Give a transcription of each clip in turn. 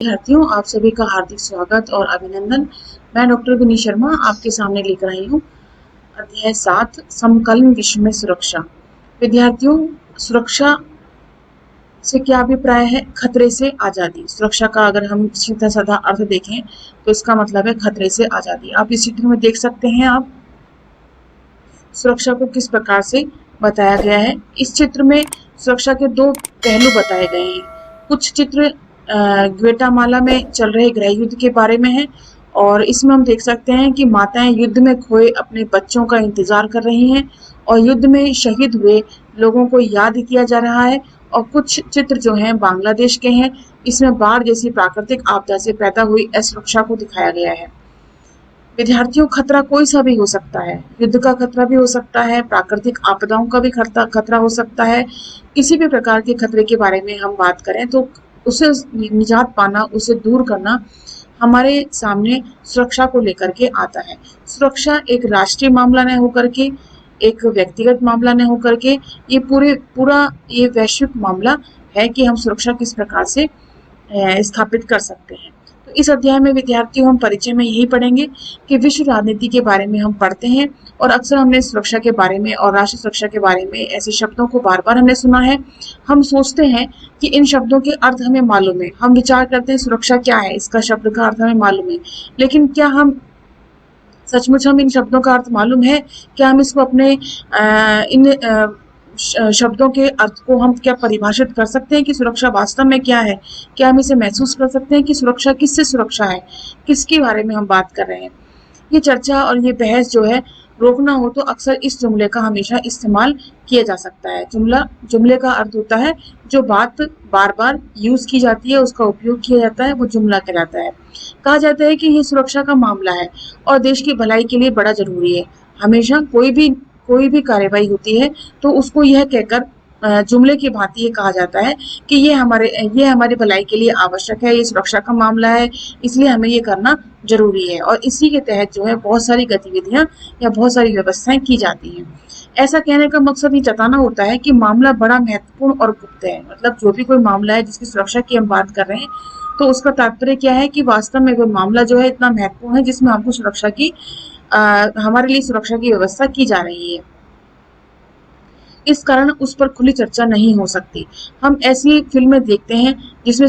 विद्यार्थियों, आप सभी का हार्दिक स्वागत और अभिनंदन। मैं डॉक्टर विनी शर्मा आपके सामने लेकर आई हूँ अध्याय 7 समकालीन विश्व में सुरक्षा। विद्यार्थियों, सुरक्षा से क्या अभिप्राय है? खतरे से आजादी। सुरक्षा का अगर हम सीधा साधा अर्थ देखें तो इसका मतलब है खतरे से आजादी। आप इस चित्र में देख सकते हैं आप सुरक्षा को किस प्रकार से बताया गया है। इस चित्र में सुरक्षा के दो पहलू बताए गए हैं। कुछ चित्र ग्वेटामाला में चल रहे गृह युद्ध के बारे में है और इसमें हम देख सकते हैं कि माताएं युद्ध में खोए अपने बच्चों का इंतजार कर रही हैं और युद्ध में शहीद हुए लोगों को याद किया जा रहा है। और कुछ चित्र जो हैं बांग्लादेश के हैं, इसमें बाढ़ जैसी प्राकृतिक आपदा से पैदा हुई असुरक्षा को दिखाया गया है। विद्यार्थियों, खतरा कोई सा भी हो सकता है। युद्ध का खतरा भी हो सकता है, प्राकृतिक आपदाओं का भी खतरा हो सकता है। किसी भी प्रकार के खतरे के बारे में हम बात करें तो उसे निजात पाना, उसे दूर करना हमारे सामने सुरक्षा को लेकर के आता है। सुरक्षा एक राष्ट्रीय मामला न होकर के, एक व्यक्तिगत मामला न होकर के, ये पूरा ये वैश्विक मामला है कि हम सुरक्षा किस प्रकार से स्थापित कर सकते हैं। तो इस अध्याय में विद्यार्थियों हम परिचय में यही पढ़ेंगे कि विश्व राजनीति के बारे में हम पढ़ते हैं और अक्सर हमने सुरक्षा के बारे में और राष्ट्र सुरक्षा के बारे में ऐसे शब्दों को बार बार हमने सुना है। हम सोचते हैं कि इन शब्दों के अर्थ हमें मालूम है, हम विचार करते हैं सुरक्षा क्या है, इसका शब्द का अर्थ हमें मालूम है, लेकिन क्या हम सचमुच हम इन शब्दों का अर्थ मालूम है? क्या हम इसको अपने इन शब्दों के अर्थ को हम क्या परिभाषित कर सकते हैं कि सुरक्षा वास्तव में क्या है? क्या हम इसे महसूस कर सकते हैं कि सुरक्षा किससे सुरक्षा है, किसके बारे में हम बात कर रहे हैं? ये चर्चा और ये बहस जो है रोकना हो तो अक्सर इस जुमले का हमेशा इस्तेमाल किया जा सकता है। जुमले का अर्थ होता है जो बात बार बार यूज की जाती है, उसका उपयोग किया जाता है, वो जुमला कहलाता है। कहा जाता है कि ये सुरक्षा का मामला है और देश की भलाई के लिए बड़ा जरूरी है। हमेशा कोई भी कार्यवाही होती है तो उसको यह कहकर जुमले की भांति ये कहा जाता है कि ये हमारी भलाई के लिए आवश्यक है, ये सुरक्षा का मामला है, इसलिए हमें ये करना जरूरी है। और इसी के तहत जो है बहुत सारी गतिविधियां या बहुत सारी व्यवस्थाएं की जाती हैं। ऐसा कहने का मकसद ये जताना होता है कि मामला बड़ा महत्वपूर्ण और गुप्त है। मतलब जो भी कोई मामला है जिसकी सुरक्षा की हम बात कर रहे हैं तो उसका तात्पर्य क्या है कि वास्तव में वो मामला जो है इतना महत्वपूर्ण है जिसमें हमको हमारे लिए सुरक्षा की व्यवस्था की जा रही है। इस कारण उस पर खुली चर्चा नहीं हो सकती। हम ऐसी फिल्में देखते हैं जिसमें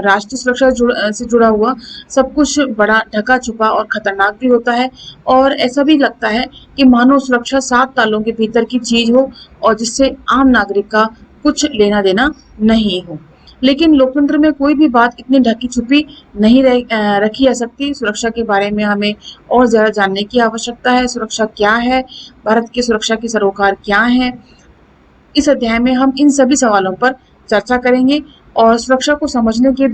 राष्ट्रीय सुरक्षा से जुड़ा हुआ सब कुछ बड़ा ढका छुपा और खतरनाक भी होता है और ऐसा भी लगता है कि मानो सुरक्षा 7 तालों के भीतर की चीज हो और जिससे आम नागरिक का कुछ लेना देना नहीं हो। लेकिन लोकतंत्र में कोई भी बात इतनी ढकी छुपी नहीं रखी जा सकती। सुरक्षा के बारे में हमें और ज्यादा जानने की आवश्यकता है। सुरक्षा क्या है, भारत की सुरक्षा के सरोकार क्या है, इस अध्याय में हम इन सभी सवालों पर चर्चा करेंगे और सुरक्षा को समझने के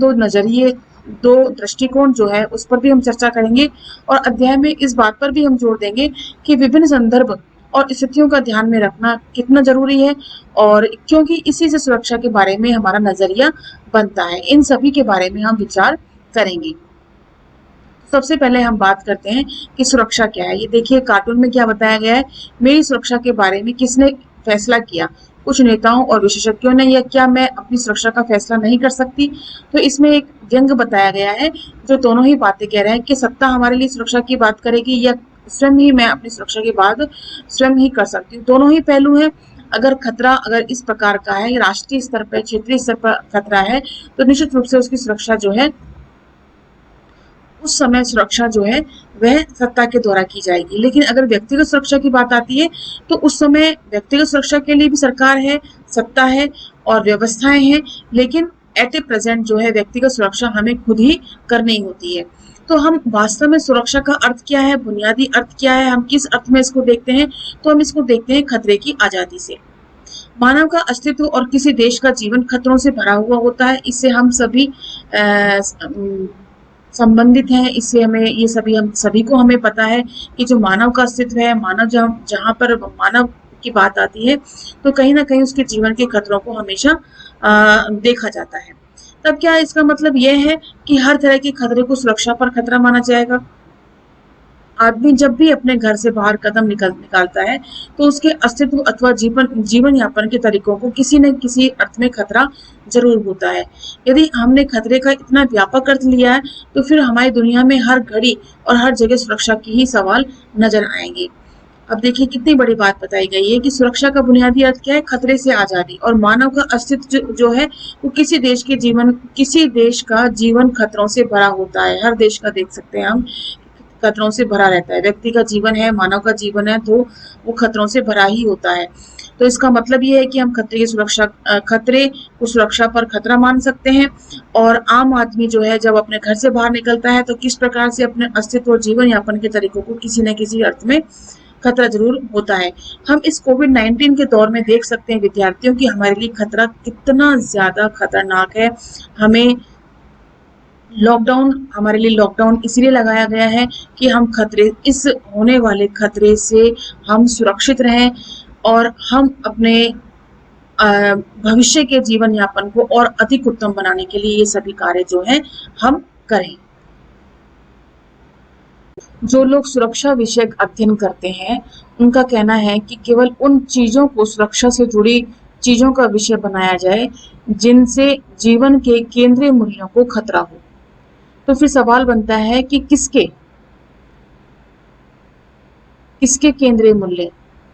दो दृष्टिकोण जो है उस पर भी हम चर्चा करेंगे। और अध्याय में इस बात पर भी हम जोर देंगे कि विभिन्न संदर्भ और स्थितियों का ध्यान में रखना कितना जरूरी है और क्योंकि इसी से सुरक्षा के बारे में हमारा नजरिया बनता है। इन सभी के बारे में हम विचार करेंगे। सबसे पहले हम बात करते हैं कि सुरक्षा क्या है। ये देखिए कार्टून में क्या बताया गया है। मेरी सुरक्षा के बारे में किसने फैसला किया? कुछ नेताओं और विशेषज्ञों ने। या क्या मैं अपनी सुरक्षा का फैसला नहीं कर सकती? तो इसमें एक व्यंग्य बताया गया है जो दोनों ही बातें कह रहे हैं कि सत्ता हमारे लिए सुरक्षा की बात करेगी या स्वयं ही मैं अपनी सुरक्षा की बात स्वयं ही कर सकती हूँ। दोनों ही पहलू हैं। अगर इस प्रकार का है, राष्ट्रीय स्तर पर, क्षेत्रीय स्तर पर खतरा है तो निश्चित रूप से उसकी सुरक्षा जो है उस समय सुरक्षा जो है वह सत्ता के द्वारा की जाएगी। लेकिन अगर व्यक्तिगत सुरक्षा की बात आती है तो उस समय व्यक्तिगत सुरक्षा के लिए भी सरकार है, सत्ता है और व्यवस्थाएं हैं, लेकिन एट ए प्रेजेंट जो है व्यक्तिगत सुरक्षा हमें खुद ही करनी होती है। तो हम वास्तव में सुरक्षा का अर्थ क्या है, बुनियादी अर्थ क्या है, हम किस अर्थ में इसको देखते हैं? तो हम इसको देखते हैं खतरे की आजादी से। मानव का अस्तित्व और किसी देश का जीवन खतरों से भरा हुआ होता है। इससे हम सभी संबंधित हैं। इससे हम सभी को हमें पता है कि जो मानव का अस्तित्व है, मानव जहाँ पर मानव की बात आती है तो कहीं ना कहीं उसके जीवन के खतरों को हमेशा देखा जाता है। तब क्या इसका मतलब यह है कि हर तरह के खतरे को सुरक्षा पर खतरा माना जाएगा? आदमी जब भी अपने घर से बाहर कदम निकालता है तो उसके अस्तित्व अथवा जीवन यापन के तरीकों को किसी न किसी अर्थ में खतरा जरूर होता है। यदि हमने खतरे का इतना व्यापक अर्थ लिया है तो फिर हमारी दुनिया में हर घड़ी और हर जगह सुरक्षा की ही सवाल नजर आएंगे। अब देखिए कितनी बड़ी बात बताई गई है कि सुरक्षा का बुनियादी अर्थ क्या है, खतरे से आजादी। और मानव का अस्तित्व जो है वो किसी देश का जीवन खतरों से भरा होता है। हर देश का देख सकते हैं हम, खतरों से भरा रहता है। व्यक्ति का जीवन है, मानव का जीवन है, तो वो खतरों से भरा ही होता है। तो इसका मतलब ये है कि हम खतरे को सुरक्षा पर खतरा मान सकते हैं। और आम आदमी जो है जब अपने घर से बाहर निकलता है तो किस प्रकार से अपने अस्तित्व और जीवन यापन के तरीकों को किसी न किसी अर्थ में खतरा जरूर होता है। हम इस कोविड-19 के दौर में देख सकते हैं विद्यार्थियों की हमारे लिए खतरा कितना ज्यादा खतरनाक है। हमारे लिए लॉकडाउन इसलिए लगाया गया है कि हम इस होने वाले खतरे से हम सुरक्षित रहें और हम अपने भविष्य के जीवन यापन को और अधिक उत्तम बनाने के लिए ये सभी कार्य जो हैं हम करें। जो लोग सुरक्षा विषयक अध्ययन करते हैं उनका कहना है कि केवल उन चीजों को सुरक्षा से जुड़ी चीजों का विषय बनाया जाए जिनसे जीवन के केंद्रीय मूल्यों को खतरा हो। तो फिर सवाल बनता है कि किसके केंद्रीय मूल्य?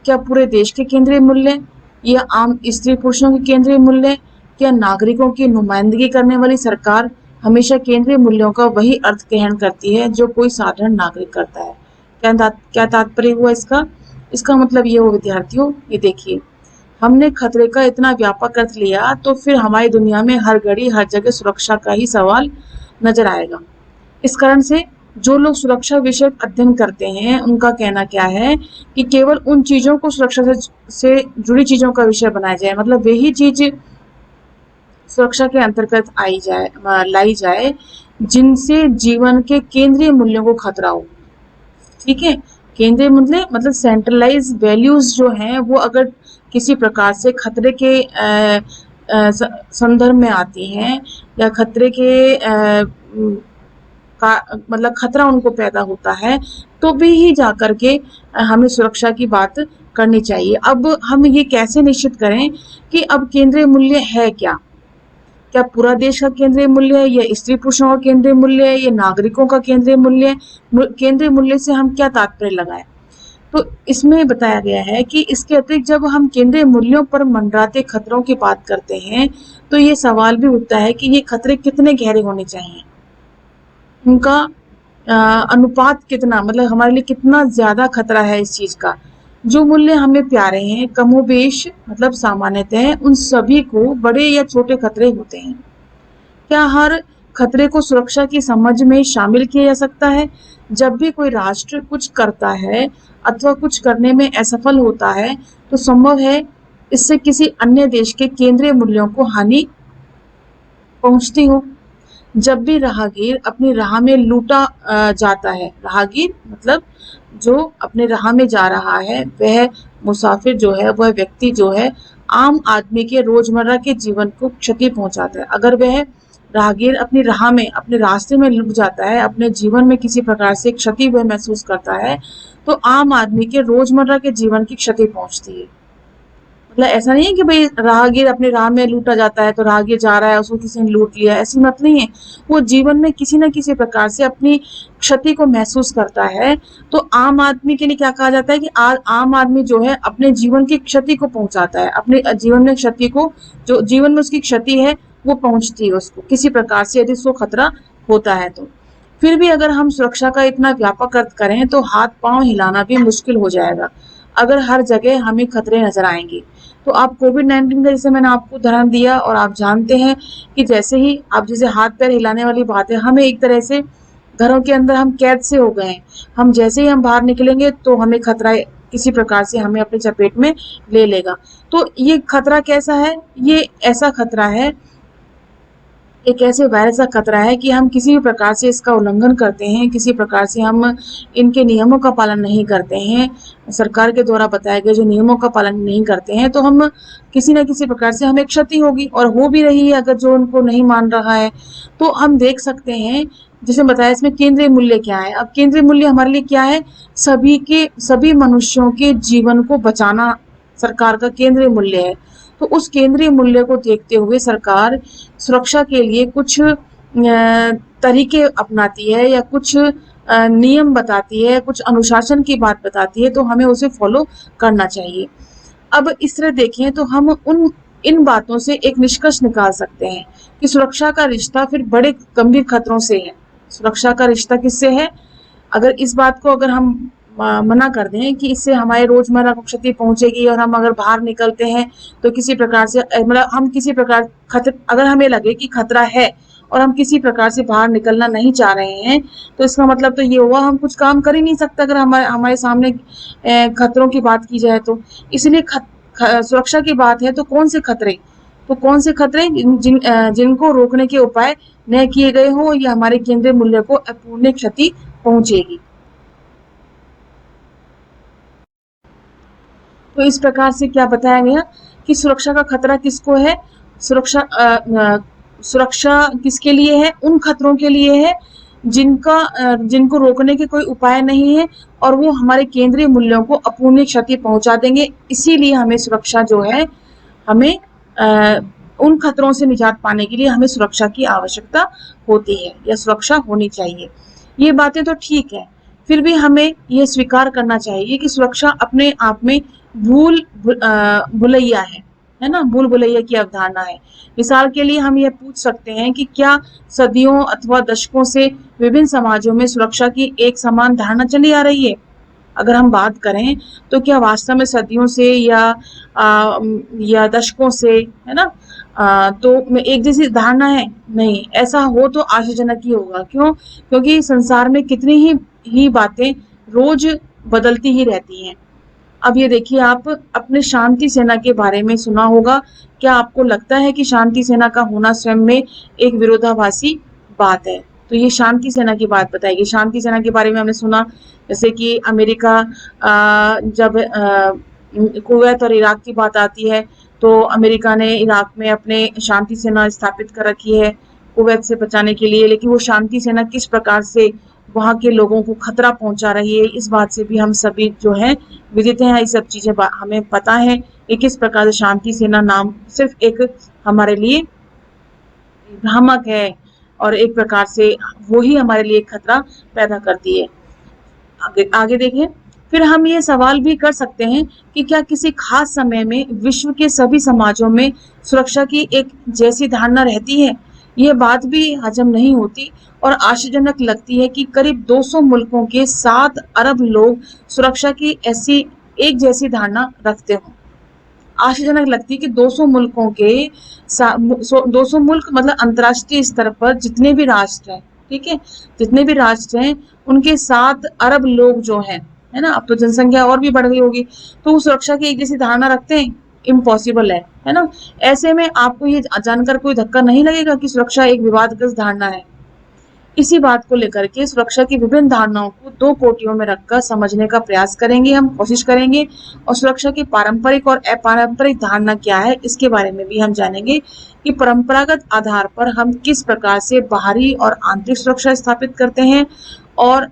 क्या पूरे देश के केंद्रीय मूल्य, या आम स्त्री पुरुषों के केंद्रीय मूल्य, क्या नागरिकों की नुमाइंदगी करने वाली सरकार हमेशा केंद्रीय मूल्यों का वही अर्थ ग्रहण करती है जो कोई साधारण नागरिक करता है? क्या तात्पर्य हुआ इसका? इसका मतलब ये हो विद्यार्थियों, ये देखिए, हमने खतरे का इतना व्यापक अर्थ लिया तो फिर हमारी दुनिया में हर घड़ी हर जगह सुरक्षा का ही सवाल नजर आएगा। इस कारण से जो लोग सुरक्षा विषयक अध्ययन करते हैं उनका कहना क्या है कि केवल उन चीजों को सुरक्षा से जुड़ी चीजों का विषय बनाया जाए, मतलब वही चीज सुरक्षा के अंतर्गत लाई जाए जिनसे जीवन के केंद्रीय मूल्यों को खतरा हो। ठीक है, केंद्रीय मूल्य मतलब सेंट्रलाइज वैल्यूज जो हैं वो अगर किसी प्रकार से खतरे के संदर्भ में आती हैं या खतरे के मतलब खतरा उनको पैदा होता है तो भी ही जाकर के हमें सुरक्षा की बात करनी चाहिए। अब हम ये कैसे निश्चित करें कि अब केंद्रीय मूल्य है क्या? क्या पूरा देश का केंद्रीय मूल्य है, या स्त्री पुरुषों का केंद्रीय मूल्य है, या नागरिकों का केंद्रीय मूल्य है? केंद्रीय मूल्य से हम क्या तात्पर्य लगाएं? तो इसमें बताया गया है कि इसके अतिरिक्त जब हम केंद्रीय मूल्यों पर मंडराते खतरों की बात करते हैं तो ये सवाल भी उठता है कि ये खतरे कितने गहरे होने चाहिए, उनका अनुपात कितना, मतलब हमारे लिए कितना ज्यादा खतरा है इस चीज का। जो मूल्य हमें प्यारे हैं कमोबेश मतलब सामान्यतः उन सभी को बड़े या छोटे खतरे होते हैं। क्या हर खतरे को सुरक्षा की समझ में शामिल किया जा सकता है? जब भी कोई राष्ट्र कुछ करता है अथवा कुछ करने में असफल होता है तो संभव है इससे किसी अन्य देश के केंद्रीय मूल्यों को हानि पहुंचती हो। जब भी राहगीर अपनी राह में लूटा जाता है, राहगीर मतलब जो अपने राह में जा रहा है, वह मुसाफिर जो है, वह व्यक्ति जो है आम आदमी के रोजमर्रा के जीवन को क्षति पहुंचाता है। अगर वह राहगीर अपनी राह में अपने रास्ते में लुट जाता है, अपने जीवन में किसी प्रकार से क्षति वह महसूस करता है तो आम आदमी के रोजमर्रा के जीवन की क्षति पहुंचती है। मतलब ऐसा नहीं है कि भाई राहगीर अपने राह में लूटा जाता है तो राहगीर जा रहा है उसको किसी ने लूट लिया, ऐसी मत नहीं है। वो जीवन में किसी न किसी प्रकार से अपनी क्षति को महसूस करता है। तो आम आदमी के लिए क्या कहा जाता है कि आम आदमी जो है अपने जीवन की क्षति को पहुंचाता है, अपने जीवन में क्षति को, जो जीवन में उसकी क्षति है वो पहुंचती है उसको किसी प्रकार से, यदि उसको खतरा होता है तो। फिर भी अगर हम सुरक्षा का इतना व्यापक अर्थ करें तो हाथ पांव हिलाना भी मुश्किल हो जाएगा अगर हर जगह हमें खतरे नजर आएंगे। तो आप कोविड-19 का जैसे मैंने आपको उदाहरण दिया और आप जानते हैं कि जैसे हाथ पैर हिलाने वाली बात है, हमें एक तरह से घरों के अंदर हम कैद से हो गए हैं। हम जैसे ही हम बाहर निकलेंगे तो हमें खतरा किसी प्रकार से हमें अपने चपेट में ले लेगा। तो ये खतरा कैसा है? ये ऐसा खतरा है एक ऐसे वायरस का खतरा है कि हम किसी भी प्रकार से इसका उल्लंघन करते हैं, किसी प्रकार से हम इनके नियमों का पालन नहीं करते हैं, सरकार के द्वारा बताए गए जो नियमों का पालन नहीं करते हैं, तो हम किसी न किसी प्रकार से हमें क्षति होगी और हो भी रही है अगर जो उनको नहीं मान रहा है। तो हम देख सकते हैं, जैसे बताया इसमें केंद्रीय मूल्य क्या है। अब केंद्रीय मूल्य हमारे लिए क्या है? सभी मनुष्यों के जीवन को बचाना सरकार का केंद्रीय मूल्य है। तो उस केंद्रीय मूल्य को देखते हुए सरकार सुरक्षा के लिए कुछ तरीके अपनाती है या कुछ नियम बताती है, कुछ अनुशासन की बात बताती है, तो हमें उसे फॉलो करना चाहिए। अब इस तरह देखें तो हम इन बातों से एक निष्कर्ष निकाल सकते हैं कि सुरक्षा का रिश्ता फिर बड़े गंभीर खतरों से है। सुरक्षा का रिश्ता किससे है? अगर इस बात को अगर हम मना कर दें कि इससे हमारे रोजमर्रा को क्षति पहुंचेगी और हम अगर बाहर निकलते हैं तो किसी प्रकार से मतलब हम किसी प्रकार अगर हमें लगे कि खतरा है और हम किसी प्रकार से बाहर निकलना नहीं चाह रहे हैं, तो इसका मतलब तो ये हुआ हम कुछ काम कर ही नहीं सकते अगर हमारे सामने खतरों की बात की जाए तो। इसलिए सुरक्षा की बात है तो कौन से खतरे, जिनको रोकने के उपाय न किए गए हो या हमारे केंद्रीय मूल्य को अपूर्णीय क्षति पहुंचेगी। तो इस प्रकार से क्या बताया गया कि सुरक्षा का खतरा किसको है? सुरक्षा किसके लिए है? उन खतरों के लिए है जिनको रोकने के कोई उपाय नहीं है और वो हमारे केंद्रीय मूल्यों को अपूर्णीय क्षति पहुंचा देंगे। इसीलिए हमें सुरक्षा जो है, हमें उन खतरों से निजात पाने के लिए हमें सुरक्षा की आवश्यकता होती है या सुरक्षा होनी चाहिए। ये बातें तो ठीक है, फिर भी हमें ये स्वीकार करना चाहिए कि सुरक्षा अपने आप में भूलैया है ना, भूल भुलैया की अवधारणा है। मिसाल के लिए हम ये पूछ सकते हैं कि क्या सदियों अथवा दशकों से विभिन्न समाजों में सुरक्षा की एक समान धारणा चली आ रही है? अगर हम बात करें तो क्या वास्तव में सदियों से या दशकों से, है ना, तो एक जैसी धारणा है? नहीं, ऐसा हो तो आश्चर्यजनक ही होगा। क्यों? क्योंकि संसार में कितनी ही बातें रोज बदलती ही रहती हैं। अब ये देखिए, आप अपने शांति सेना के बारे में सुना होगा। क्या आपको लगता है कि शांति सेना का होना स्वयं में एक विरोधाभासी बात है? तो ये शांति सेना की बात बताएगी। शांति सेना के बारे में हमने सुना, जैसे कि अमेरिका जब कुवैत और इराक की बात आती है तो अमेरिका ने इराक में अपने शांति सेना स्थापित कर रखी है कुवैत से बचाने के लिए। लेकिन वो शांति सेना किस प्रकार से वहां के लोगों को खतरा पहुंचा रही है, इस बात से भी हम सभी जो है विदित हैं। ये सब चीजें हमें पता है कि किस प्रकार से शांति सेना नाम सिर्फ एक हमारे लिए भ्रामक है और एक प्रकार से वो ही हमारे लिए खतरा पैदा करती है। आगे देखें, फिर हम ये सवाल भी कर सकते हैं कि क्या किसी खास समय में विश्व के सभी समाजों में सुरक्षा की एक जैसी धारणा रहती है? यह बात भी हजम नहीं होती और आश्चर्यजनक लगती है कि करीब 200 मुल्कों के 7 अरब लोग सुरक्षा की ऐसी एक जैसी धारणा रखते हों। आश्चर्यजनक लगती है कि 200 मुल्कों के 200 मुल्क मतलब अंतर्राष्ट्रीय स्तर पर जितने भी राष्ट्र हैं, ठीक है, जितने भी राष्ट्र हैं उनके 7 अरब लोग जो हैं, है ना, अब तो जनसंख्या और भी बढ़ गई होगी, तो वो सुरक्षा की एक जैसी धारणा रखते हैं? इम्पॉसिबल है ना। ऐसे में आपको ये जानकर कोई धक्का नहीं लगेगा कि सुरक्षा एक विवादग्रस्त धारणा है। इसी बात को लेकर के सुरक्षा की विभिन्न धारणाओं को 2 कोटियों में रखकर समझने का प्रयास करेंगे, हम कोशिश करेंगे, और सुरक्षा की पारंपरिक और अपारंपरिक धारणा क्या है इसके बारे में भी हम जानेंगे कि परंपरागत आधार पर हम किस प्रकार से बाहरी और आंतरिक सुरक्षा स्थापित करते हैं और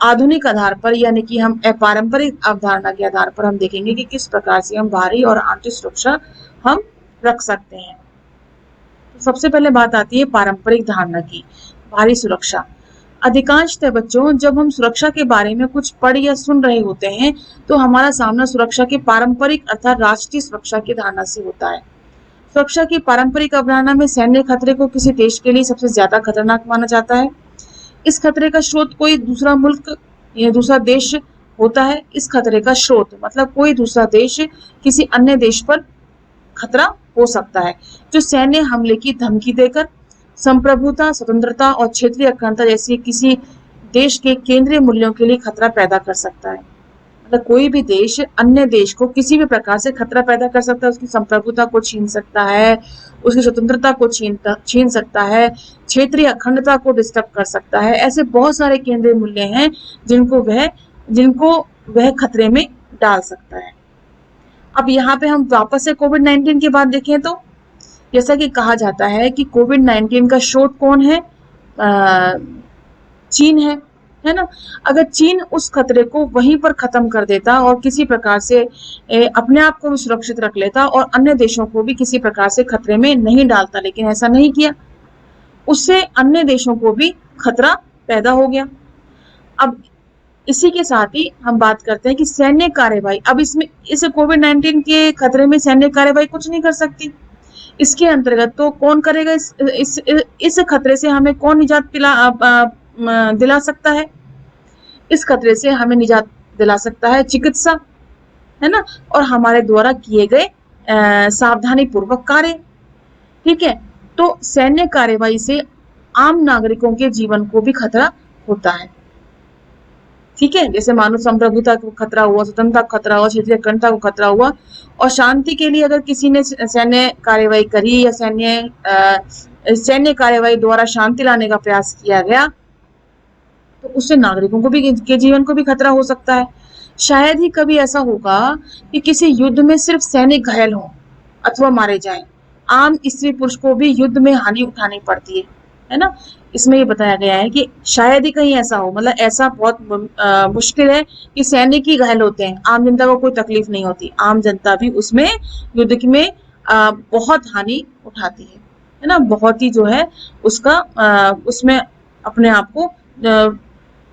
आधुनिक आधार पर यानी कि हम अपारंपरिक अवधारणा के आधार पर हम देखेंगे कि किस प्रकार से हम बाहरी और आंतरिक सुरक्षा हम रख सकते हैं। सबसे पहले बात आती है पारंपरिक धारणा की, बाहरी सुरक्षा। अधिकांशतः बच्चों, जब हम सुरक्षा के बारे में कुछ पढ़ या सुन रहे होते हैं तो हमारा सामना सुरक्षा के पारंपरिक अर्थात राष्ट्रीय सुरक्षा की धारणा से होता है। सुरक्षा की पारंपरिक अवधारणा में सैन्य खतरे को किसी देश के लिए सबसे ज्यादा खतरनाक माना जाता है। इस खतरे का स्रोत कोई दूसरा मुल्क या दूसरा देश होता है। इस खतरे का स्रोत मतलब कोई दूसरा देश किसी अन्य देश पर खतरा हो सकता है जो सैन्य हमले की धमकी देकर संप्रभुता, स्वतंत्रता और क्षेत्रीय अखंडता जैसी किसी देश के केंद्रीय मूल्यों के लिए खतरा पैदा कर सकता है। मतलब कोई भी देश अन्य देश को किसी भी प्रकार से खतरा पैदा कर सकता है, उसकी संप्रभुता को छीन सकता है, उसकी स्वतंत्रता को छीन सकता है, क्षेत्रीय अखंडता को डिस्टर्ब कर सकता है। ऐसे बहुत सारे केंद्रीय मूल्य हैं जिनको वह खतरे में डाल सकता है। अब यहाँ पे हम वापस से कोविड-19 की बात देखें तो जैसा कि कहा जाता है कि कोविड-19 का स्रोत कौन है? चीन है ना? अगर चीन उस खतरे को वहीं पर खत्म कर देता और किसी प्रकार से अपने आप को भी सुरक्षित रख लेता और अन्य देशों को भी किसी प्रकार से खतरे में नहीं डालता, लेकिन ऐसा नहीं किया, उससे अन्य देशों को भी खतरा पैदा हो गया। अब इसी के साथ ही हम बात करते हैं कि सैन्य कार्रवाई, अब इसमें इस कोविड-19 के खतरे में सैन्य कार्रवाई कुछ नहीं कर सकती। इसके अंतर्गत तो कौन करेगा? इस खतरे से हमें कौन निजात दिला सकता है? इस खतरे से हमें निजात दिला सकता है चिकित्सा, है ना, और हमारे द्वारा किए गए सावधानी पूर्वक कार्य। ठीक है, तो सैन्य कार्रवाई से आम नागरिकों के जीवन को भी खतरा होता है। ठीक है, जैसे मानव संप्रभुता को खतरा हुआ, स्वतंत्रता को खतरा हुआ, क्षेत्रीय अखंडता को खतरा हुआ, और शांति के लिए अगर किसी ने सैन्य कार्रवाई करी या सैन्य कार्रवाई द्वारा शांति लाने का प्रयास किया गया, तो उससे नागरिकों को भी के जीवन को भी खतरा हो सकता है। शायद ही कभी ऐसा होगा कि किसी युद्ध में सिर्फ सैनिक घायल हों अथवा मारे जाएं, आम स्त्री पुरुष को भी युद्ध में हानि उठानी पड़ती है ना। इसमें ये बताया गया है कि शायद ही कहीं ऐसा हो, मतलब ऐसा बहुत मुश्किल है कि सैनिक ही घायल होते हैं, आम जनता को कोई तकलीफ नहीं होती, आम जनता भी उसमें युद्ध में बहुत हानि उठाती है ना, बहुत ही जो है उसका उसमें अपने आप को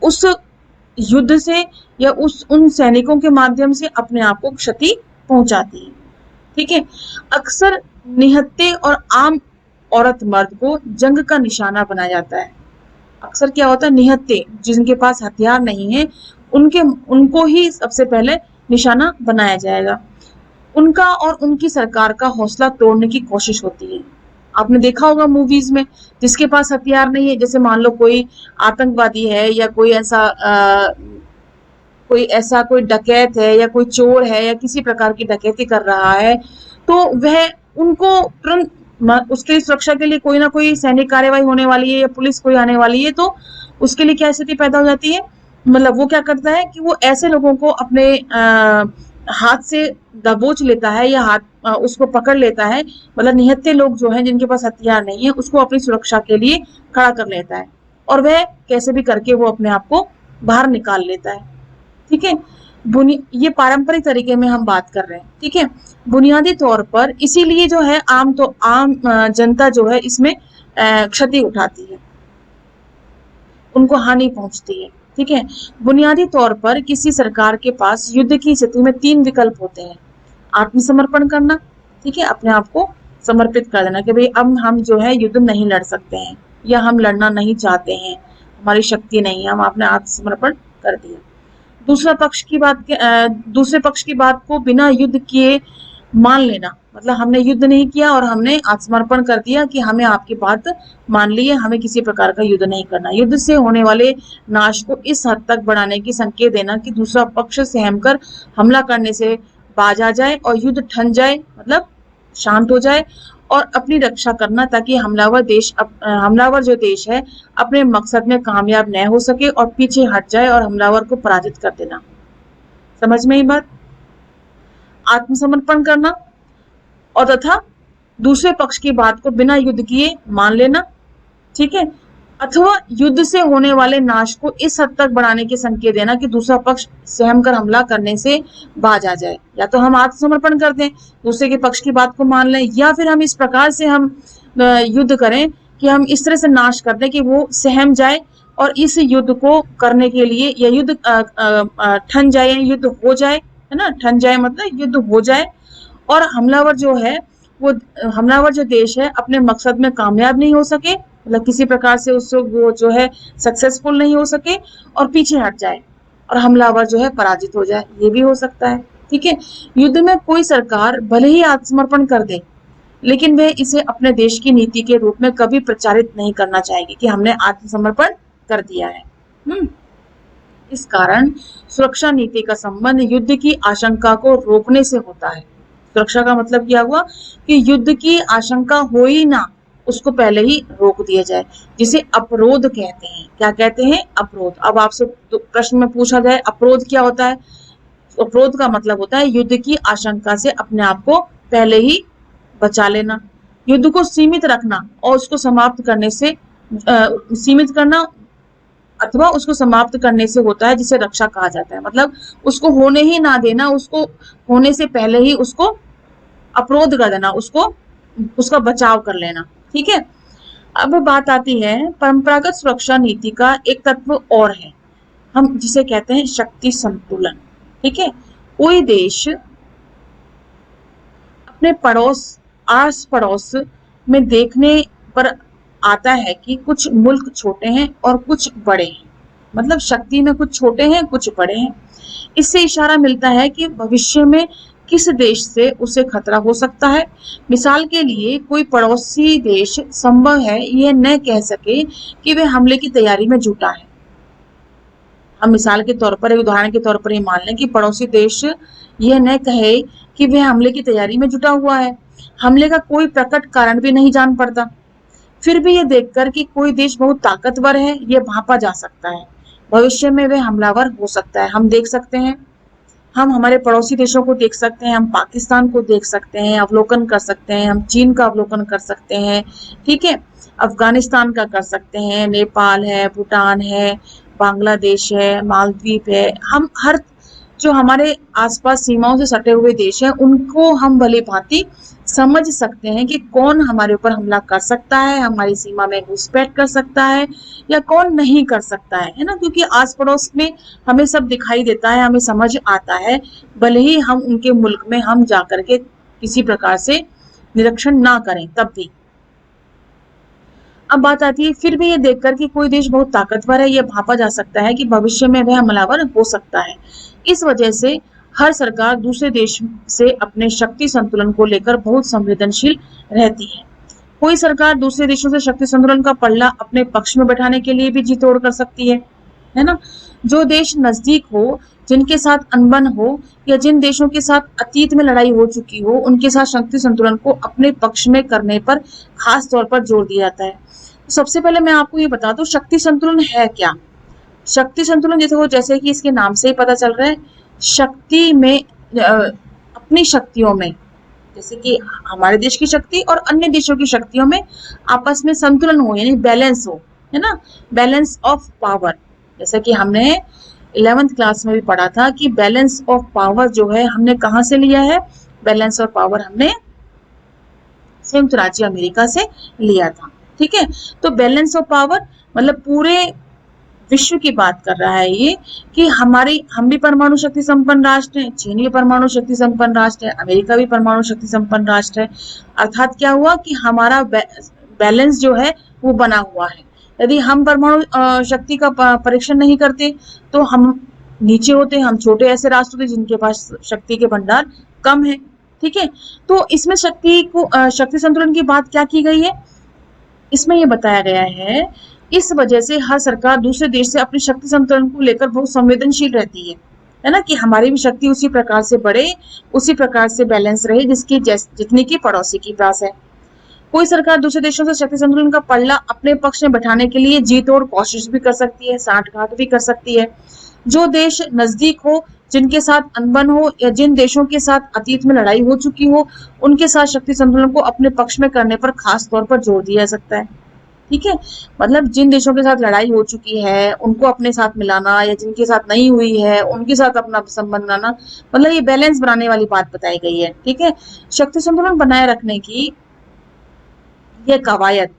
उस युद्ध से या उन सैनिकों के माध्यम से अपने आप को क्षति पहुंचाती है। ठीक है, अक्सर निहत्थे और आम औरत मर्द को जंग का निशाना बनाया जाता है। अक्सर क्या होता है, निहत्थे जिनके पास हथियार नहीं है उनको ही सबसे पहले निशाना बनाया जाएगा। उनका और उनकी सरकार का हौसला तोड़ने की कोशिश होती है। आपने देखा होगा मूवीज में, जिसके पास हथियार नहीं है, जैसे मान लो कोई आतंकवादी है या कोई डकैत है या कोई चोर है या किसी प्रकार की डकैती कर रहा है, तो वह उनको तुरंत उसके सुरक्षा के लिए कोई ना कोई सैनिक कार्रवाई होने वाली है या पुलिस कोई आने वाली है, तो उसके लिए क्या स्थिति पैदा हो जाती है, मतलब वो क्या करता है कि वो ऐसे लोगों को अपने हाथ से दबोच लेता है या उसको पकड़ लेता है, मतलब निहत्थे लोग जो हैं जिनके पास हथियार नहीं है उसको अपनी सुरक्षा के लिए खड़ा कर लेता है और वह कैसे भी करके वो अपने आप को बाहर निकाल लेता है। ठीक है, ये पारंपरिक तरीके में हम बात कर रहे हैं। ठीक है, बुनियादी तौर पर इसीलिए जो है आम जनता जो है इसमें क्षति उठाती है, उनको हानि पहुंचती है। ठीक है, बुनियादी तौर पर किसी सरकार के पास युद्ध की स्थिति में 3 विकल्प होते हैं। आत्मसमर्पण करना, ठीक है, अपने आप को समर्पित कर देना कि भाई अब हम जो है युद्ध नहीं लड़ सकते हैं या हम लड़ना नहीं चाहते हैं, हमारी शक्ति नहीं है, हम अपने आत्मसमर्पण कर दिया। दूसरे पक्ष की बात को बिना युद्ध किए मान लेना, मतलब हमने युद्ध नहीं किया और हमने आत्मसमर्पण कर दिया कि हमें आपकी बात मान ली है, हमें किसी प्रकार का युद्ध नहीं करना। युद्ध से होने वाले नाश को इस हद तक बढ़ाने की संकेत देना कि दूसरा पक्ष सहम कर हमला करने से बाज आ जाए और युद्ध ठन जाए, मतलब शांत हो जाए, और अपनी रक्षा करना ताकि हमलावर जो देश है अपने मकसद में कामयाब न हो सके और पीछे हट जाए और हमलावर को पराजित कर देना। समझ में ही बात? आत्मसमर्पण करना और तथा दूसरे पक्ष की बात को बिना युद्ध किए मान लेना, ठीक है, अथवा युद्ध से होने वाले नाश को इस हद तक बढ़ाने के संकेत देना कि दूसरा पक्ष सहम कर हमला करने से बाज आ जाए। या तो हम आत्मसमर्पण कर दें, दूसरे के पक्ष की बात को मान लें, या फिर हम इस प्रकार से हम युद्ध करें कि हम इस तरह से नाश कर दें कि वो सहम जाए और इस युद्ध को करने के लिए या युद्ध ठन जाए, युद्ध हो जाए, है ना, ठन जाए मतलब युद्ध हो जाए और हमलावर जो देश है अपने मकसद में कामयाब नहीं हो सके, मतलब किसी प्रकार से वो जो है सक्सेसफुल नहीं हो सके और पीछे हट जाए और हमलावर जो है पराजित हो जाए, ये भी हो सकता है। ठीक है, युद्ध में कोई सरकार भले ही आत्मसमर्पण कर दे, लेकिन वह इसे अपने देश की नीति के रूप में कभी प्रचारित नहीं करना चाहेगी कि हमने आत्मसमर्पण कर दिया है। इस कारण सुरक्षा नीति का संबंध युद्ध की आशंका को रोकने से होता है। सुरक्षा का मतलब क्या हुआ कि युद्ध की आशंका हो ही ना, उसको पहले ही रोक दिया जाए, जिसे अपरोध कहते हैं। क्या कहते हैं? अपरोध। अब आपसे प्रश्न में पूछा जाए अपरोध क्या होता है? अपरोध का मतलब होता है युद्ध की आशंका से अपने आप को पहले ही बचा लेना, युद्ध को सीमित रखना और उसको समाप्त करने से सीमित करना अथवा उसको समाप्त करने से होता है, जिसे रक्षा कहा जाता है। मतलब उसको होने ही ना देना, उसको होने से पहले ही उसको अपरोध कर देना, उसको उसका बचाव कर लेना। ठीक है। अब बात आती है परंपरागत सुरक्षा नीति का एक तत्व और है, हम जिसे कहते हैं शक्ति संतुलन। ठीक है। कोई देश अपने आस पड़ोस में देखने पर आता है कि कुछ मुल्क छोटे हैं और कुछ बड़े हैं, मतलब शक्ति में कुछ छोटे हैं कुछ बड़े हैं। इससे इशारा मिलता है कि भविष्य में किस देश से उसे खतरा हो सकता है। मिसाल के लिए कोई पड़ोसी देश संभव है यह न कह सके कि वह हमले की तैयारी में जुटा है। हम मिसाल के तौर पर, एक उदाहरण के तौर पर ये मान लें कि पड़ोसी देश यह न कहे कि वह हमले की तैयारी में जुटा हुआ है, हमले का कोई प्रकट कारण भी नहीं जान पड़ता, फिर भी ये देखकर कि कोई देश बहुत ताकतवर है ये भांपा जा सकता है भविष्य में वह हमलावर हो सकता है। हम देख सकते हैं, हम हमारे पड़ोसी देशों को देख सकते हैं, हम पाकिस्तान को देख सकते हैं, अवलोकन कर सकते हैं, हम चीन का अवलोकन कर सकते हैं। ठीक है। अफगानिस्तान का कर सकते हैं, नेपाल है, भूटान है, बांग्लादेश है, मालदीव है। हम हर जो हमारे आसपास सीमाओं से सटे हुए देश हैं उनको हम भली भांति समझ सकते हैं कि कौन हमारे ऊपर हमला कर सकता है, हमारी सीमा में घुसपैठ कर सकता है या कौन नहीं कर सकता है ना। क्योंकि आस पड़ोस में हमें सब दिखाई देता है, हमें समझ आता है, भले ही हम उनके मुल्क में हम जाकर के किसी प्रकार से निरीक्षण ना करें तब भी। अब बात आती है फिर भी ये देखकर कि कोई देश बहुत ताकतवर है, यह भापा जा सकता है कि भविष्य में वह हमलावर हो सकता है। इस वजह से हर सरकार दूसरे देश से अपने शक्ति संतुलन को लेकर बहुत संवेदनशील रहती है। कोई सरकार दूसरे देशों से शक्ति संतुलन का पल्ला अपने पक्ष में बैठाने के लिए भी जी तोड़ कर सकती है ना। जो देश नजदीक हो, जिनके साथ अनबन हो या जिन देशों के साथ अतीत में लड़ाई हो चुकी हो, उनके साथ शक्ति संतुलन को अपने पक्ष में करने पर खास तौर पर जोर दिया जाता है। तो सबसे पहले मैं आपको ये बता दूं शक्ति संतुलन है क्या। शक्ति संतुलन जैसे कि इसके नाम से ही पता चल रहा है, शक्ति में अपनी शक्तियों में, जैसे कि हमारे देश की शक्ति और अन्य देशों की शक्तियों में आपस में संतुलन हो, यानी बैलेंस हो, है ना, बैलेंस ऑफ पावर। जैसे कि हमने 11th क्लास में भी पढ़ा था कि बैलेंस ऑफ पावर जो है हमने कहाँ से लिया है, बैलेंस ऑफ पावर हमने संयुक्त राज्य अमेरिका से लिया था। ठीक है। तो बैलेंस ऑफ पावर मतलब पूरे विश्व की बात कर रहा है ये कि हम भी परमाणु शक्ति संपन्न राष्ट्र है, चीन भी परमाणु शक्ति संपन्न राष्ट्र है, अमेरिका भी परमाणु शक्ति संपन्न राष्ट्र है। अर्थात क्या हुआ कि हमारा बैलेंस जो है वो बना हुआ है। यदि हम परमाणु शक्ति का परीक्षण नहीं करते तो हम नीचे होते, हम छोटे ऐसे राष्ट्र होते जिनके पास शक्ति के भंडार कम है। ठीक है। तो इसमें शक्ति संतुलन की बात क्या की गई है, इसमें यह बताया गया है इस वजह से हर सरकार दूसरे देश से अपनी शक्ति संतुलन को लेकर बहुत संवेदनशील रहती है ना, कि हमारी भी शक्ति उसी प्रकार से बढ़े, उसी प्रकार से बैलेंस रहे जिसकी जितनी की पड़ोसी की पास है। कोई सरकार दूसरे देशों से शक्ति संतुलन का पल्ला अपने पक्ष में बैठाने के लिए जी तोड़ कोशिश भी कर सकती है, सांठगांठ भी कर सकती है। जो देश नजदीक हो, जिनके साथ अनबन हो या जिन देशों के साथ अतीत में लड़ाई हो चुकी हो, उनके साथ शक्ति संतुलन को अपने पक्ष में करने पर खास तौर पर जोर दिया जा सकता है। ठीक है। मतलब जिन देशों के साथ लड़ाई हो चुकी है उनको अपने साथ मिलाना, या जिनके साथ नहीं हुई है उनके साथ अपना संबंध बनाना, मतलब ये बैलेंस बनाने वाली बात बताई गई है। ठीक है। शक्ति संतुलन बनाए रखने की यह कवायद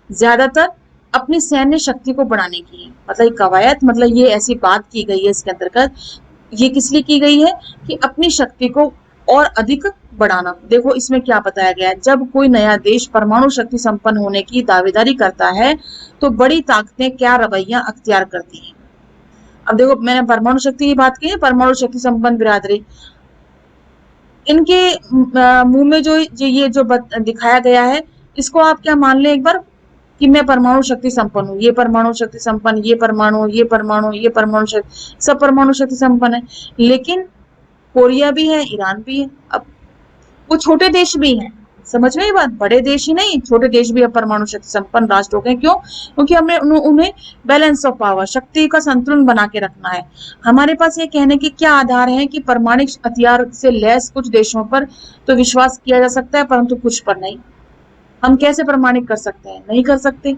ज्यादातर अपनी सैन्य शक्ति को बढ़ाने की है। मतलब कवायद मतलब ये ऐसी बात की गई है इसके अंतर्गत, ये किस लिए की गई है कि अपनी शक्ति को और अधिक बढ़ाना। देखो इसमें क्या बताया गया है, जब कोई नया देश परमाणु शक्ति संपन्न होने की दावेदारी करता है तो बड़ी ताकतें क्या रवैया अख्तियार करती हैं। अब देखो मैंने परमाणु शक्ति की बात की है, परमाणु शक्ति संपन्न बिरादरी, इनके मुंह में जो ये जो दिखाया गया है इसको आप क्या मान लें एक बार, कि मैं परमाणु शक्ति संपन्न हूँ, ये परमाणु शक्ति संपन्न, ये परमाणु, ये परमाणु, ये परमाणु शक्ति, सब परमाणु शक्ति संपन्न है। लेकिन कोरिया भी है, ईरान भी है। अब वो छोटे देश भी हैं, समझ में ये बात, बड़े देश ही नहीं, छोटे देश भी अब परमाणु शक्ति संपन्न राष्ट्र हो गए। क्यों? क्योंकि हमने उन्हें बैलेंस ऑफ पावर, शक्ति का संतुलन बना के रखना है। हमारे पास ये कहने के क्या आधार है कि परमाणु हथियार से लैस कुछ देशों पर तो विश्वास किया जा सकता है, परंतु कुछ पर नहीं। हम कैसे प्रमाणित कर सकते हैं? नहीं कर सकते।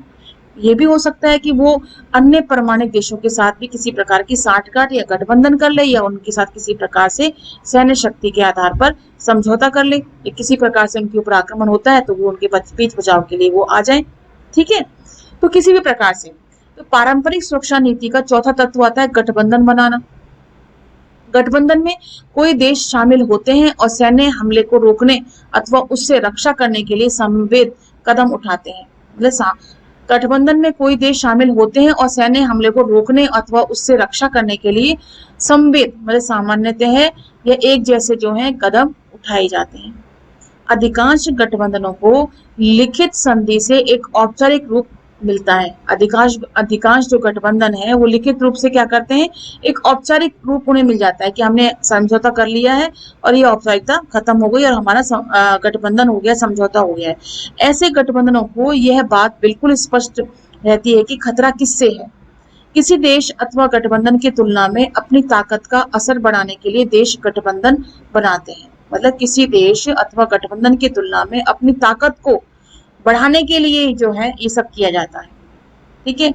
ये भी हो सकता है कि वो अन्य परमाणु देशों के साथ भी किसी प्रकार की साठगांठ या गठबंधन कर ले, या उनके साथ किसी प्रकार से सैन्य शक्ति के आधार पर समझौता कर ले, या किसी प्रकार से उनके ऊपर आक्रमण होता है तो वो उनके बीच बचाव के लिए वो आ जाए। ठीक है, तो किसी भी प्रकार से। तो पारंपरिक सुरक्षा नीति का चौथा तत्व आता है गठबंधन बनाना। गठबंधन में कोई देश शामिल होते हैं और सैन्य हमले को रोकने अथवा उससे रक्षा करने के लिए समवेत कदम उठाते हैं। मतलब गठबंधन में कोई देश शामिल होते हैं और सैन्य हमले को रोकने अथवा उससे रक्षा करने के लिए समवेत मतलब सामान्यतः है या एक जैसे जो है कदम उठाए जाते हैं। अधिकांश गठबंधनों को लिखित संधि से एक औपचारिक रूप मिलता है। अधिकांश जो गठबंधन है वो लिखित रूप से क्या करते हैं, एक औपचारिक रूप उन्हें मिल जाता है कि हमने समझौता कर लिया है और ये औपचारिकता खत्म हो गई और हमारा गठबंधन हो गया, समझौता हो गया है। ऐसे गठबंधनों को यह बात बिल्कुल स्पष्ट रहती है कि खतरा किससे है। किसी देश अथवा गठबंधन की तुलना में अपनी ताकत का असर बढ़ाने के लिए देश गठबंधन बनाते हैं। मतलब किसी देश अथवा गठबंधन की तुलना में अपनी ताकत को बढ़ाने के लिए जो है ये सब किया जाता है। ठीक है,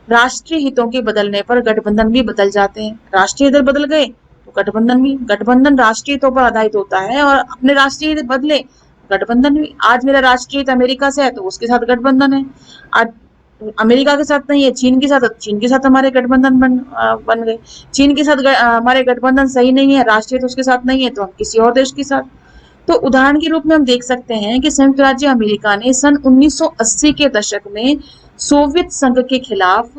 राष्ट्रीय हितों के बदलने पर गठबंधन भी बदल जाते हैं। राष्ट्रीय हित बदल गए तो गठबंधन राष्ट्रीय हितों पर आधारित होता है और अपने राष्ट्रीय हित बदले गठबंधन भी। आज मेरा राष्ट्रीय हित अमेरिका से है तो उसके साथ गठबंधन है। आज अमेरिका के साथ नहीं है, चीन के साथ हमारे गठबंधन बन गए। चीन के साथ हमारे गठबंधन सही नहीं है, राष्ट्रीय हित उसके साथ नहीं है तो हम किसी और देश के साथ। तो उदाहरण के रूप में हम देख सकते हैं कि संयुक्त राज्य अमेरिका ने सन 1980 के दशक में सोवियत संघ के खिलाफ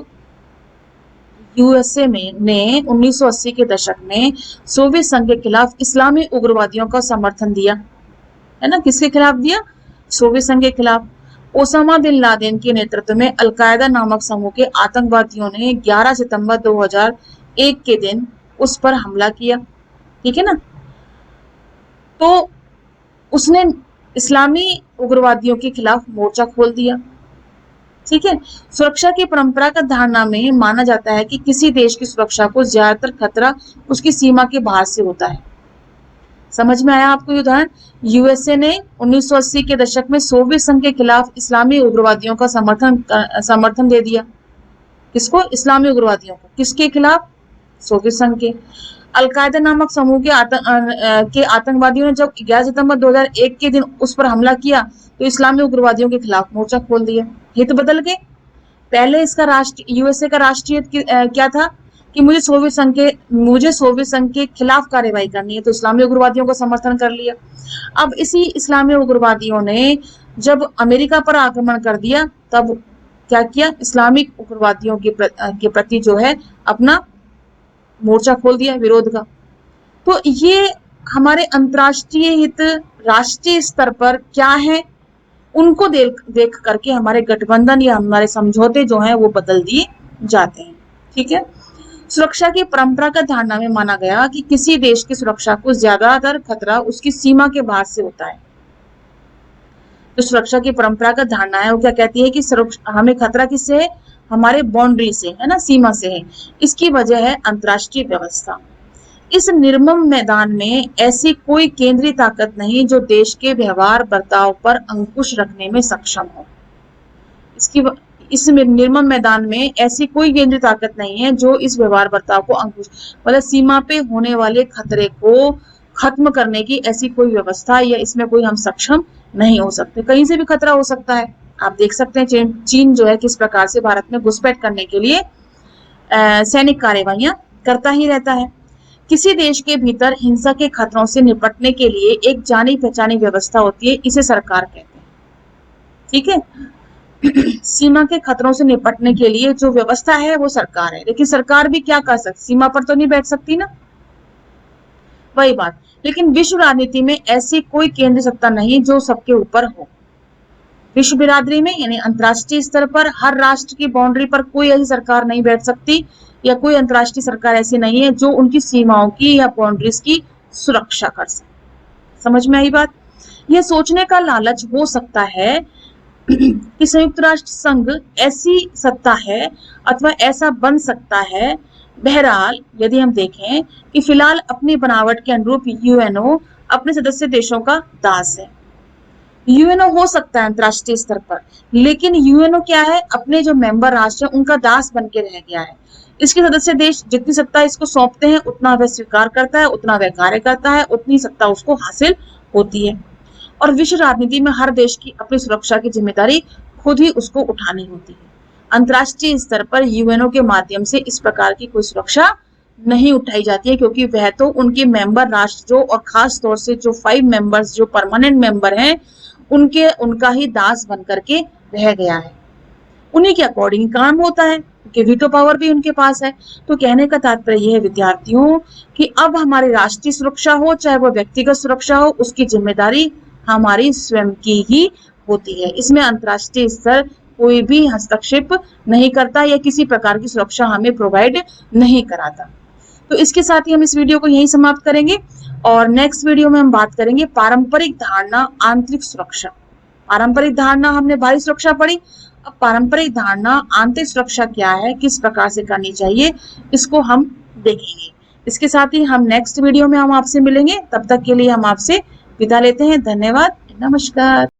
यूएसए ने 1980 के दशक में सोवियत संघ के खिलाफ इस्लामी उग्रवादियों का समर्थन दिया, है ना। किसके खिलाफ दिया? सोवियत संघ के खिलाफ। ओसामा बिन लादेन के नेतृत्व में अलकायदा नामक समूह के आतंकवादियों ने 11 सितंबर 2001 के दिन उस पर हमला किया। ठीक है ना। तो उसने इस्लामी उग्रवादियों के खिलाफ मोर्चा खोल दिया। ठीक है। सुरक्षा की परंपरागत धारणा में माना जाता है कि किसी देश की सुरक्षा को ज्यादातर खतरा उसकी सीमा के बाहर से होता है। समझ में आया आपको ये उदाहरण? यूएसए ने 1980 के दशक में सोवियत संघ के खिलाफ इस्लामी उग्रवादियों का समर्थन दे दिया। किसको? इस्लामी उग्रवादियों को। किसके खिलाफ? सोवियत संघ के। अलकायदा नामक समूह के आतंकवादियों ने जब 11 सितंबर 2001 के दिन उस पर हमला किया तो इस्लामी उग्रवादियों के खिलाफ मोर्चा खोल दिया। हित बदल गए। पहले इसका यूएसए का राष्ट्रीय क्या था कि मुझे सोवियत संघ के खिलाफ कार्रवाई करनी है, तो इस्लामी उग्रवादियों को समर्थन कर लिया। अब इसी इस्लामी उग्रवादियों ने जब अमेरिका पर आक्रमण कर दिया तब क्या किया? इस्लामिक उग्रवादियों के प्रति जो है अपना मोर्चा खोल दिया विरोध का। तो ये हमारे अंतर्राष्ट्रीय हित राष्ट्रीय स्तर पर क्या है उनको देख करके हमारे गठबंधन या हमारे समझौते जो हैं वो बदल दिए जाते हैं। ठीक है। सुरक्षा की परंपरागत धारणा में माना गया कि किसी देश की सुरक्षा को ज्यादातर खतरा उसकी सीमा के बाहर से होता है। तो सुरक्षा की परंपरागत धारणा है वो क्या कहती है कि हमें खतरा किससे है? हमारे बाउंड्री से, है ना, सीमा से है। इसकी वजह है अंतर्राष्ट्रीय व्यवस्था। इस निर्मम मैदान में ऐसी कोई केंद्रीय ताकत नहीं जो देश के व्यवहार बर्ताव पर अंकुश रखने में सक्षम हो। इस निर्मम मैदान में ऐसी कोई केंद्रीय ताकत नहीं है जो इस व्यवहार बर्ताव को अंकुश मतलब सीमा पे होने वाले खतरे को खत्म करने की ऐसी कोई व्यवस्था या इसमें कोई हम सक्षम नहीं हो सकते। कहीं से भी खतरा हो सकता है। आप देख सकते हैं चीन जो है किस प्रकार से भारत में घुसपैठ करने के लिए सैनिक कार्यवाहियां करता ही रहता है। किसी देश के भीतर हिंसा के खतरों से निपटने के लिए एक जानी पहचानी व्यवस्था होती है, इसे सरकार कहते हैं। ठीक है। सीमा के खतरों से निपटने के लिए जो व्यवस्था है वो सरकार है, लेकिन सरकार भी क्या कर सकती? सीमा पर तो नहीं बैठ सकती ना, वही बात। लेकिन विश्व राजनीति में ऐसी कोई केंद्रीय सत्ता नहीं जो सबके ऊपर हो। विश्व बिरादरी में यानी अंतर्राष्ट्रीय स्तर पर हर राष्ट्र की बाउंड्री पर कोई ऐसी सरकार नहीं बैठ सकती या कोई अंतर्राष्ट्रीय सरकार ऐसी नहीं है जो उनकी सीमाओं की या बाउंड्रीज की सुरक्षा कर सके। समझ में आई बात? यह सोचने का लालच हो सकता है कि संयुक्त राष्ट्र संघ ऐसी सत्ता है अथवा ऐसा बन सकता है। बहरहाल यदि हम देखें कि फिलहाल अपनी बनावट के अनुरूप यूएनओ अपने सदस्य देशों का दास है। यूएनओ हो सकता है अंतर्राष्ट्रीय स्तर पर, लेकिन यूएनओ क्या है, अपने जो मेंबर राष्ट्र हैं उनका दास बन के रह गया है। इसके सदस्य देश जितनी सत्ता इसको सौंपते हैं उतना वह स्वीकार करता है, उतना वह कार्य करता है, उतनी सत्ता उसको हासिल होती है। और विश्व राजनीति में हर देश की अपनी सुरक्षा की जिम्मेदारी खुद ही उसको उठानी होती है। अंतर्राष्ट्रीय स्तर पर यूएनओ के माध्यम से इस प्रकार की कोई सुरक्षा नहीं उठाई जाती है, क्योंकि वह तो उनके मेंबर राष्ट्र जो, और खास तौर से जो 5 मेंबर्स जो परमानेंट मेंबर हैं, उनका ही दास बन करके रह गया है। उन्हीं के अकॉर्डिंग काम होता है, क्योंकि वीटो पावर भी उनके पास है। तो कहने का तात्पर्य यह है विद्यार्थियों कि अब हमारी राष्ट्रीय सुरक्षा हो चाहे वो व्यक्तिगत सुरक्षा हो, उसकी जिम्मेदारी हमारी स्वयं की ही होती है। इसमें अंतर्राष्ट्रीय स्तर कोई भी हस्तक्षेप नहीं करता या किसी प्रकार की सुरक्षा हमें प्रोवाइड नहीं कराता। तो इसके साथ ही हम इस वीडियो को यहीं समाप्त करेंगे और नेक्स्ट वीडियो में हम बात करेंगे पारंपरिक धारणा आंतरिक सुरक्षा। पारंपरिक धारणा हमने बाहरी सुरक्षा पढ़ी, अब पारंपरिक धारणा आंतरिक सुरक्षा क्या है, किस प्रकार से करनी चाहिए, इसको हम देखेंगे। इसके साथ ही हम नेक्स्ट वीडियो में हम आपसे मिलेंगे। तब तक के लिए हम आपसे विदा लेते हैं। धन्यवाद, नमस्कार।